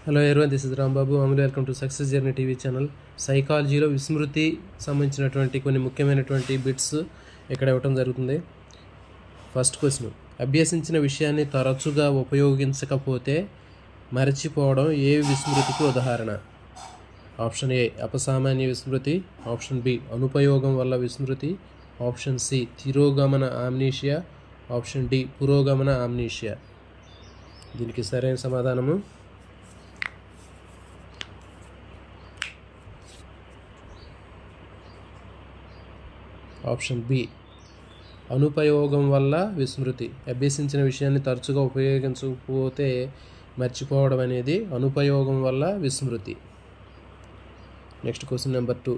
Hello everyone, this is Rambabu. Welcome to success journey TV channel. సైకాలజీలో విస్మృతి సంబంధించినటువంటి కొన్ని ముఖ్యమైనటువంటి బిట్స్ ఇక్కడ ఇవ్వటం జరుగుతుంది. ఫస్ట్ క్వశ్చన్: అభ్యసించిన విషయాన్ని తరచుగా ఉపయోగించకపోతే మరచిపోవడం ఏ విస్మృతికి ఉదాహరణ? ఆప్షన్ ఏ అపసామాన్య విస్మృతి, ఆప్షన్ బి అనుపయోగం వల్ల విస్మృతి, ఆప్షన్ సి తిరోగమన ఆమ్నీషియా, ఆప్షన్ డి పురోగమన ఆమ్నీషియా. దీనికి సరైన సమాధానము ఆప్షన్ బి అనుపయోగం వల్ల విస్మృతి. అభ్యసించిన విషయాన్ని తరచుగా ఉపయోగించకపోతే మర్చిపోవడం అనేది అనుపయోగం వల్ల విస్మృతి. Next question number 2: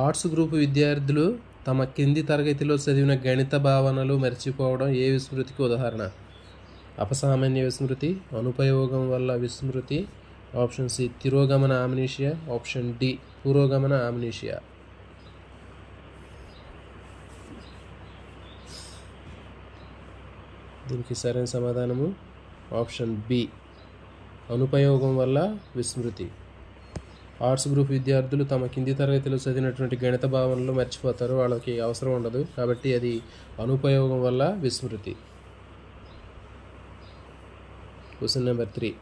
arts group విద్యార్థులు తమ కింది తరగతిలో చదివిన గణిత భావనలు మర్చిపోవడం ఏ విస్మృతికి ఉదాహరణ? అపసామాన్య విస్మృతి, అనుపయోగం వల్ల విస్మృతి, ఆప్షన్ సి తిరోగమన ఆమ్నీషియా, ఆప్షన్ డి పురోగమన ఆమ్నీషియా. దీనికి సరైన సమాధానము ఆప్షన్ బి అనుపయోగం వల్ల విస్మృతి. ఆర్ట్స్ గ్రూప్ విద్యార్థులు తమ కింది తరగతిలో చదివినటువంటి గణిత భావనలు మర్చిపోతారు, వాళ్ళకి అవసరం ఉండదు, కాబట్టి అది అనుపయోగం వల్ల విస్మృతి. క్వశ్చన్ నెంబర్ 3: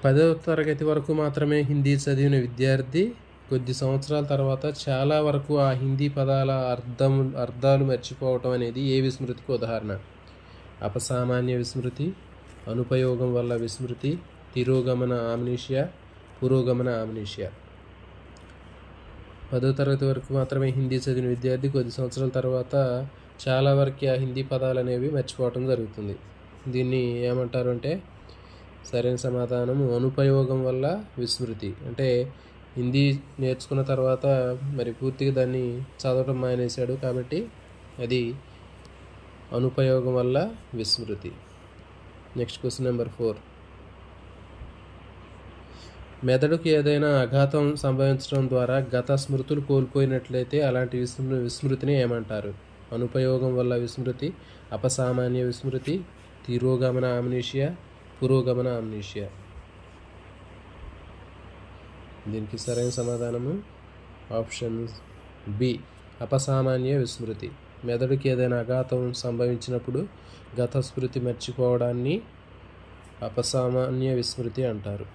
10వ తరగతి వరకు మాత్రమే హిందీ చదివిన విద్యార్థి కొద్ది సంవత్సరాల తర్వాత చాలా వరకు ఆ హిందీ పదాల అర్థాలు మర్చిపోవటం అనేది ఏ విస్మృతికి ఉదాహరణ? అపసామాన్య విస్మృతి, అనుపయోగం వల్ల విస్మృతి, తిరోగమన ఆమ్నీషియా, పురోగమన ఆమ్నీషియా. 10వ తరగతి వరకు మాత్రమే హిందీ చదివిన విద్యార్థి కొద్ది సంవత్సరాల తర్వాత చాలా వరకు ఆ హిందీ పదాలు అనేవి మర్చిపోవటం జరుగుతుంది. దీన్ని ఏమంటారు అంటే సరైన సమాధానం అనుపయోగం వల్ల విస్మృతి. అంటే హిందీ నేర్చుకున్న తర్వాత మరి పూర్తిగా దాన్ని చదవటం మానేశాడు, కాబట్టి అది అనుపయోగం వల్ల విస్మృతి. నెక్స్ట్ క్వశ్చన్ నెంబర్ 4: మెదడుకు ఏదైనా ఆఘాతం సంభవించడం ద్వారా గత స్మృతులు కోల్పోయినట్లయితే అలాంటి విస్మృతిని ఏమంటారు? అనుపయోగం వల్ల విస్మృతి, అపసామాన్య విస్మృతి, తిరోగమన ఆమ్నీషియా, పురోగమన ఆమ్నీషియా. దీనికి సరైన సమాధానము ఆప్షన్ బి అపసామాన్య విస్మృతి. మెదడుకి ఏదైనా ఆఘాతం సంభవించినప్పుడు గత స్మృతి మర్చిపోవడాన్ని అపసామాన్య విస్మృతి అంటారు.